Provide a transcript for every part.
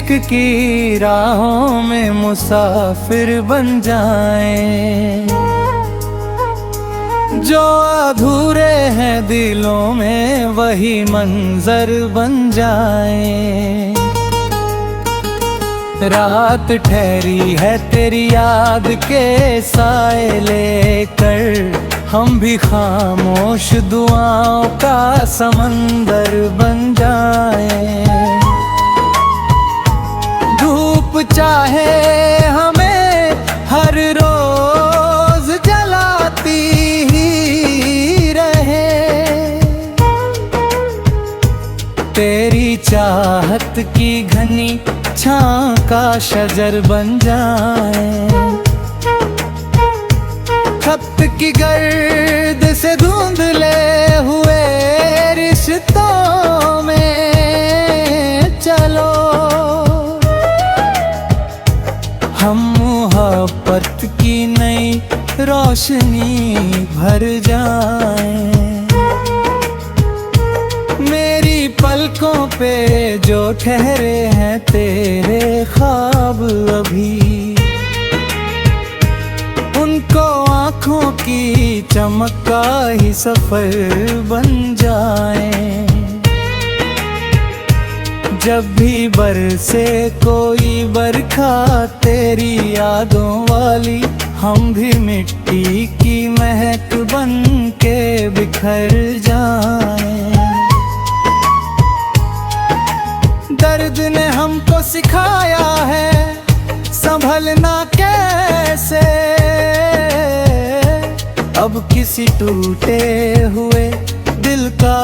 इश्क की राहों में मुसाफिर बन जाएं। जो अधूरे हैं दिलों में वही मंजर बन जाएं। रात ठहरी है तेरी याद के साए लेकर, हम भी खामोश दुआओं का समंदर बन जाएं। धूप चाहे हमें हर रोज जलाती ही रहे, तेरी चाहत की घनी छां का शजर बन जाए। खत की गर्द से धुंधले हुए रिश्तों में चलो, हम मोहब्बत की नई रोशनी भर जाएं। मेरी पलकों पे जो ठहरे हैं तेरे ख्वाब अभी, उनको आँखों की चमक का ही सफर बन जाए। जब भी बरसे कोई बरखा तेरी यादों वाली, हम भी मिट्टी की महक बन के बिखर जाएं। दर्द ने हमको सिखाया है संभलना कैसे, अब किसी टूटे हुए दिल का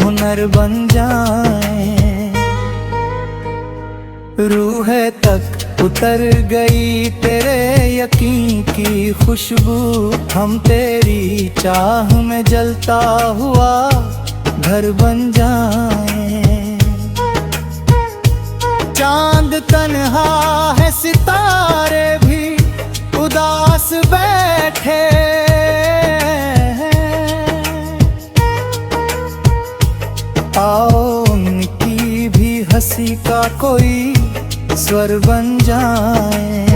हुनर बन जाए। रूह तक उतर गई तेरे यकीन की खुशबू, हम तेरी चाह में जलता हुआ घर बन जाए। चांद तन्हा है सितारे भी उदास बैठे, आओ उनकी भी हंसी का कोई स्वर बन जाए।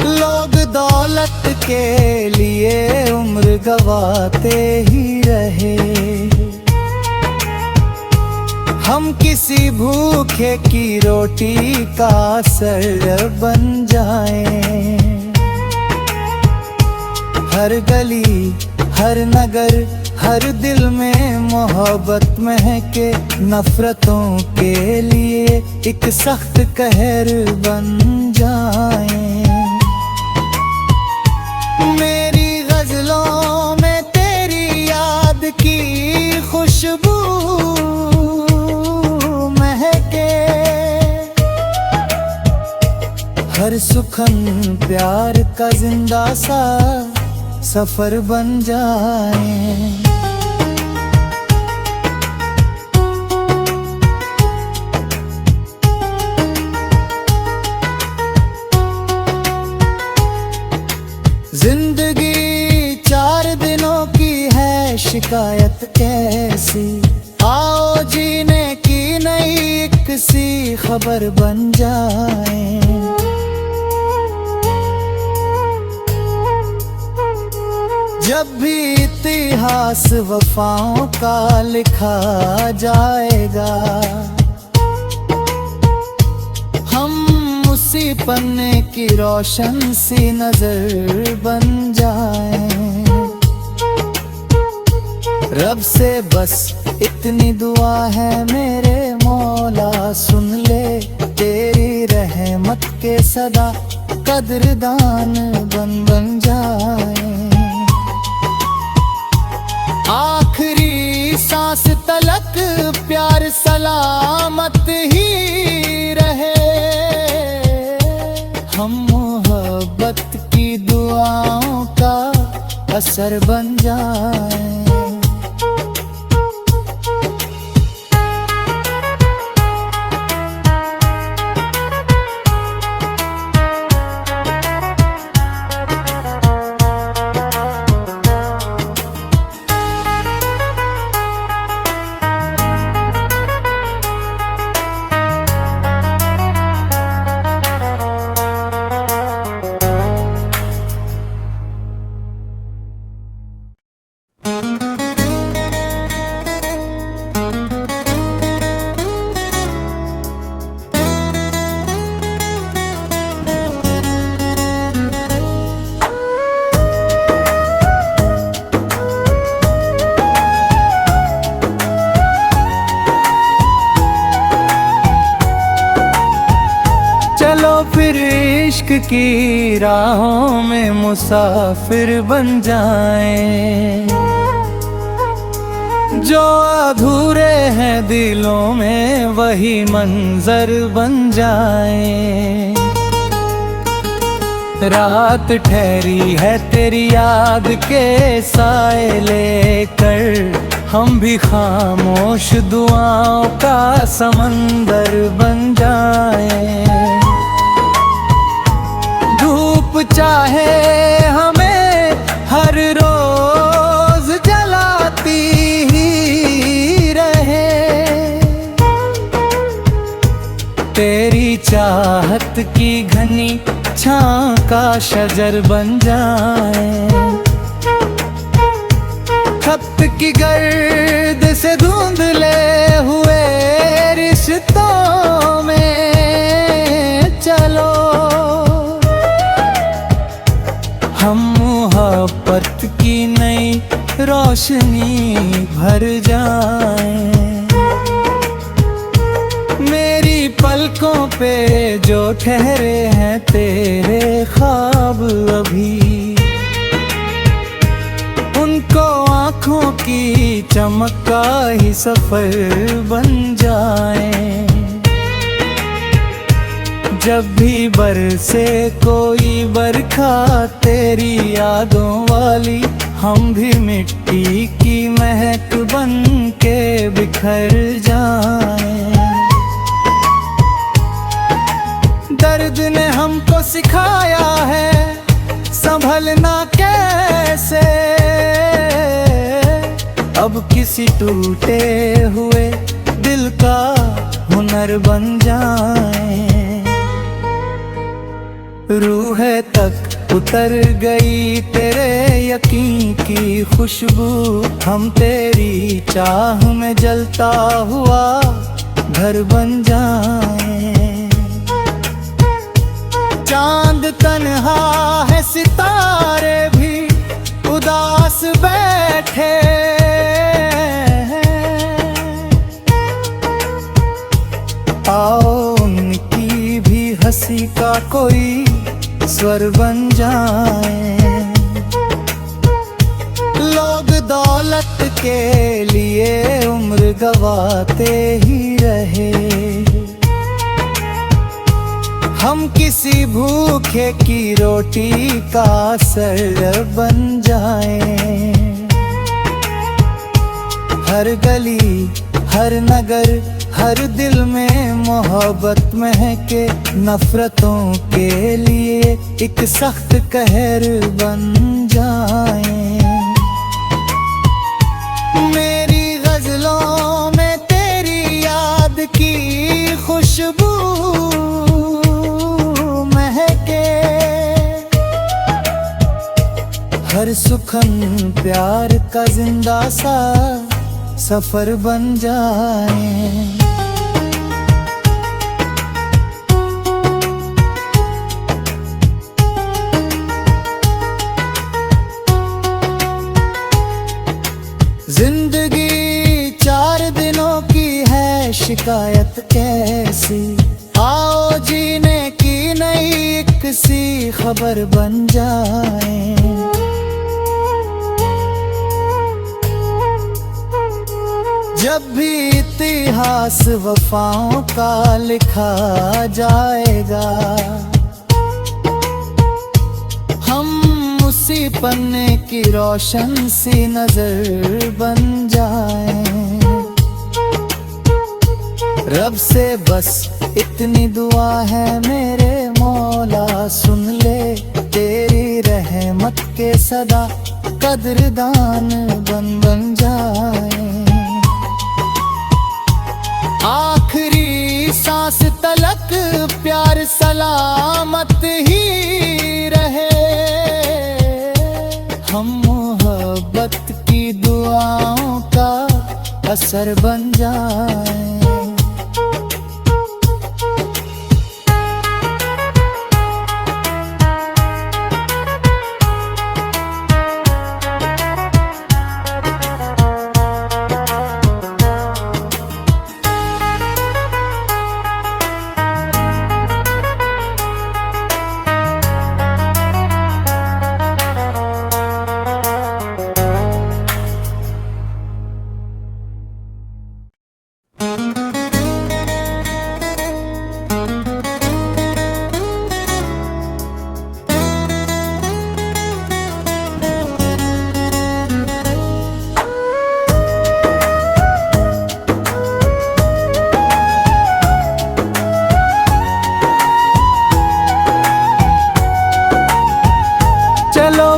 लोग दौलत के लिए उम्र गवाते ही रहे, हम किसी भूखे की रोटी का असर बन जाएं। हर गली हर नगर हर दिल में मोहब्बत महके, नफरतों के लिए एक सख्त कहर बन जाएं। मेरी गजलों में तेरी याद की खुशबू महके, हर सुखन प्यार का जिंदा सा सफर बन जाए। जिंदगी 4 दिनों की है शिकायत कैसी, आओ जीने की नई एक सी खबर बन जाए। जब भी इतिहास वफाओं का लिखा जाएगा, हम उसी पन्ने की रोशन सी नजर बन जाएं। रब से बस इतनी दुआ है मेरे मौला, सुन ले तेरी रहमत के सदा कदरदान बन जाए। आखिरी सांस तलक प्यार सलामत ही रहे, हम मोहब्बत की दुआओं का असर बन जाए। इश्क की राहों में मुसाफिर बन जाएं। जो अधूरे हैं दिलों में वही मंजर बन जाएं। रात ठहरी है तेरी याद के साए लेकर, हम भी खामोश दुआओं का समंदर बन जाएं। धूप चाहे हमें हर रोज जलाती ही रहे, तेरी चाहत की घनी छां का शजर बन जाए। खत की गर्द से धुंधले हुए रिश्तों में चलो, हम मोहब्बत की नई रोशनी भर जाएं। मेरी पलकों पे जो ठहरे हैं तेरे ख्वाब अभी, उनको आँखों की चमक का ही सफर बन जाए। जब भी बरसे कोई बरखा तेरी यादों वाली, हम भी मिट्टी की महक बन के बिखर जाएं। दर्द ने हमको सिखाया है संभलना कैसे, अब किसी टूटे हुए दिल का हुनर बन जाए। रूह तक उतर गई तेरे यकीन की खुशबू, हम तेरी चाह में जलता हुआ घर बन जाए। चांद तन्हा है सितारे भी उदास बैठे, आओ उनकी भी हंसी का कोई स्वर बन जाए। लोग दौलत के लिए उम्र गवाते ही रहे, हम किसी भूखे की रोटी का असर बन जाएं। हर गली हर नगर हर दिल में मोहब्बत महके, नफरतों के लिए एक सख्त कहर बन जाएं। मेरी गजलों में तेरी याद की खुशबू महके, हर सुखन प्यार का जिंदा सा सफर बन जाए। जिंदगी 4 दिनों की है शिकायत कैसी, आओ जीने की नई एक सी खबर बन जाए। जब भी इतिहास वफाओं का लिखा जाएगा, उसी पन्ने की रोशन सी नजर बन जाए। रब से बस इतनी दुआ है मेरे मौला, सुन ले तेरी रहमत के सदा कदरदान बन जाए। आखिरी सांस तलक प्यार सलामत ही रहे, हम मोहब्बत की दुआओं का असर बन जाए।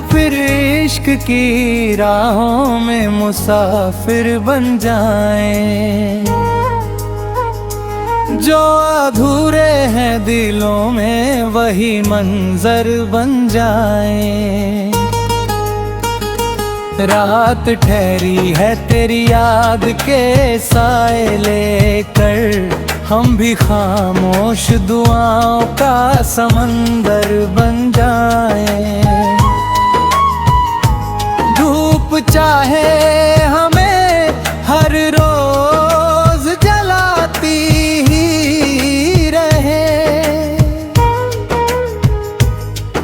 फिर इश्क की राहों में मुसाफिर बन जाएं। जो अधूरे हैं दिलों में वही मंजर बन जाएं। रात ठहरी है तेरी याद के साए लेकर, हम भी खामोश दुआओं का समंदर बन जाएं। धूप चाहे हमें हर रोज जलाती ही रहे,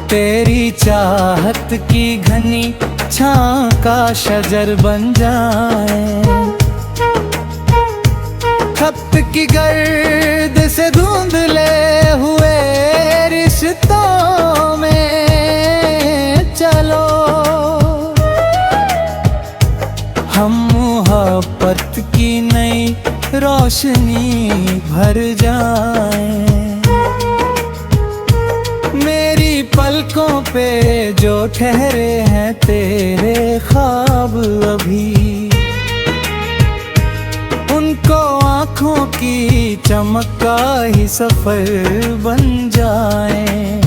तेरी चाहत की घनी छां का शजर बन जाए। खत की गर्द से धुंधले हुए रिश्तों में चलो, हम मोहब्बत की नई रोशनी भर जाएं। मेरी पलकों पे जो ठहरे हैं तेरे ख्वाब अभी, उनको आँखों की चमक का ही सफर बन जाए।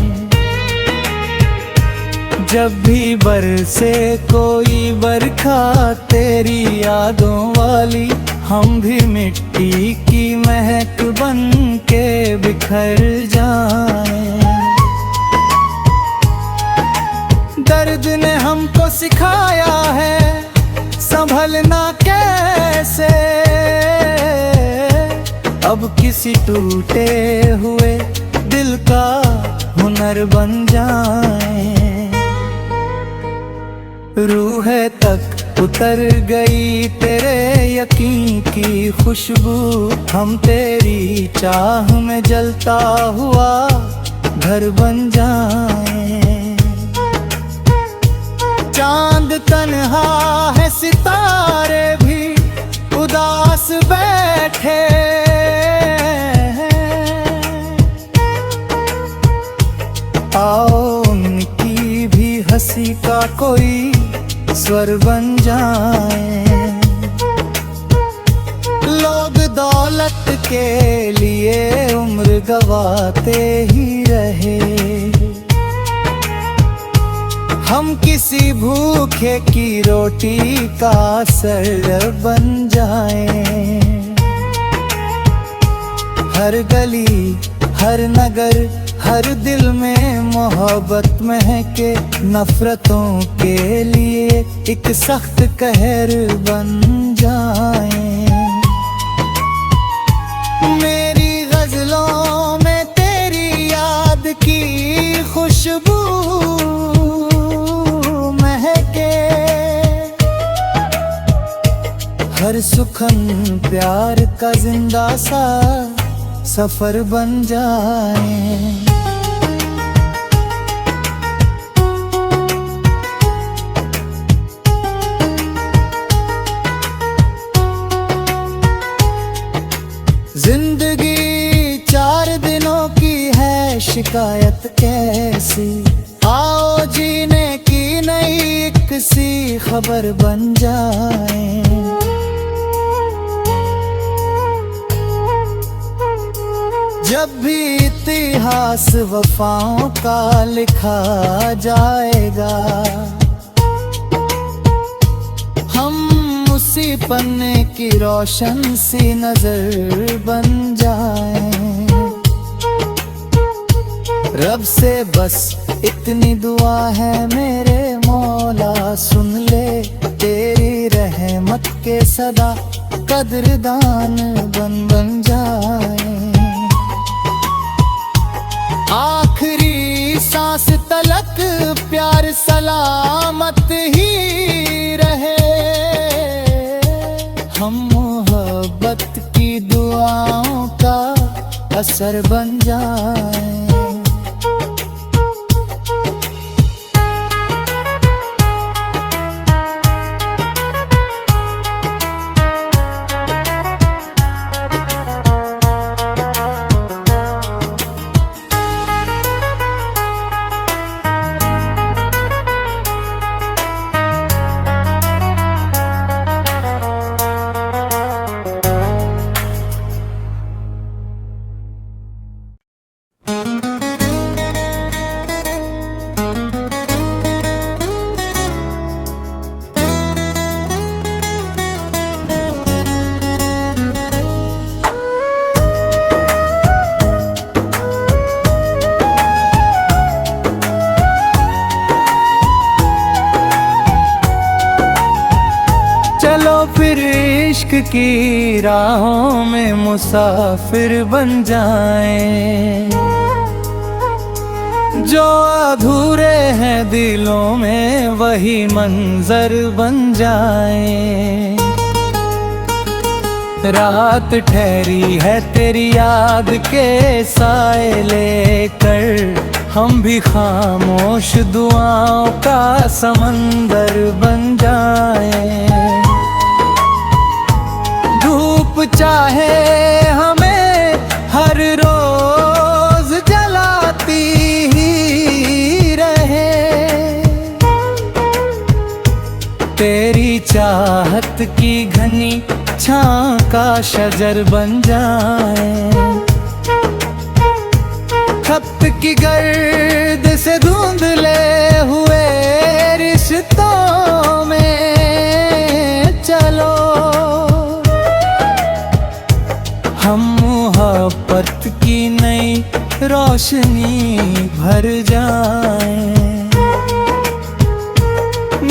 जब भी बरसे कोई बरखा तेरी यादों वाली, हम भी मिट्टी की महक बन के बिखर जाएं। दर्द ने हमको सिखाया है संभलना कैसे, अब किसी टूटे हुए दिल का हुनर बन जाए। रूह तक उतर गई तेरे यकीन की खुशबू, हम तेरी चाह में जलता हुआ घर बन जाए। चांद तन्हा है सितारे भी उदास बैठे, आओ उनकी भी हंसी का कोई स्वर बन जाए। लोग दौलत के लिए उम्र गवाते ही रहे, हम किसी भूखे की रोटी का असर बन जाएं। हर गली हर नगर हर दिल में मोहब्बत महके, नफरतों के लिए एक सख्त कहर बन जाएं। मेरी गजलों में तेरी याद की खुशबू महके, हर सुखन प्यार का जिंदा सा सफर बन जाए। जिंदगी 4 दिनों की है शिकायत कैसी, आओ जीने की नई एक सी खबर बन जाए। जब भी इतिहास वफाओं का लिखा जाएगा, हम उसी पन्ने की रोशन सी नजर बन जाएं। रब से बस इतनी दुआ है मेरे मौला, सुन ले तेरी रहमत के सदा कदरदान बन जाए। आखिरी सांस तलक प्यार सलामत ही रहे, हम मोहब्बत की दुआओं का असर बन जाए। चलो फिर इश्क की राहों में मुसाफिर बन जाएं, जो अधूरे हैं दिलों में वही मंजर बन जाएं। रात ठहरी है तेरी याद के साए लेकर, हम भी खामोश दुआओं का समंदर बन जाएं। धूप चाहे हमें हर रोज जलाती ही रहे, तेरी चाहत की घनी छां का शजर बन जाए। खत की गर्द से धुंधले हुए रिश्तों में चलो, हम मोहब्बत की नई रोशनी भर जाएं।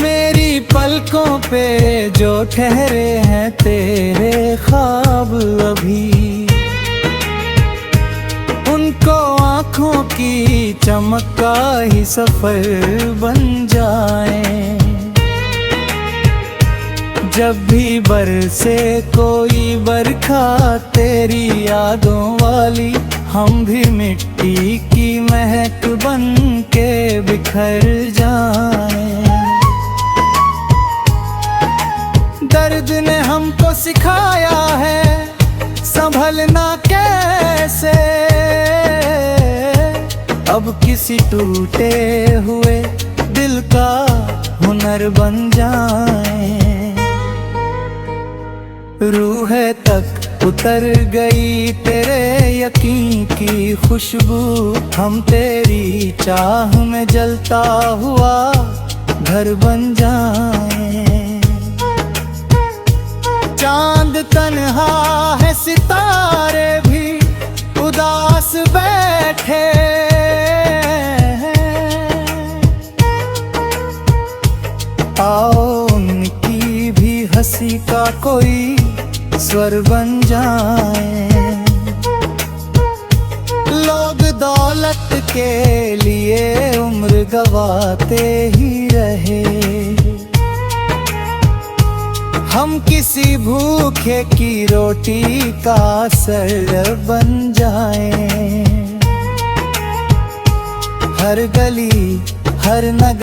मेरी पलकों पे जो ठहरे हैं तेरे ख्वाब अभी, उनको आँखों की चमक का ही सफर बन जाए। जब भी बरसे कोई बरखा तेरी यादों वाली, हम भी मिट्टी की महक बन के बिखर जाएं। दर्द ने हमको सिखाया है संभलना कैसे, अब किसी टूटे हुए दिल का हुनर बन जाए। रूह तक उतर गई तेरे यकीन की खुशबू, हम तेरी चाह में जलता हुआ घर बन जाए। चांद तन्हा है सितारे भी उदास बैठे, आओ उनकी भी हंसी का कोई स्वर बन जाए। लोग दौलत के लिए उम्र गवाते ही रहे, हम किसी भूखे की रोटी का असर बन जाएं। हर गली हर नगर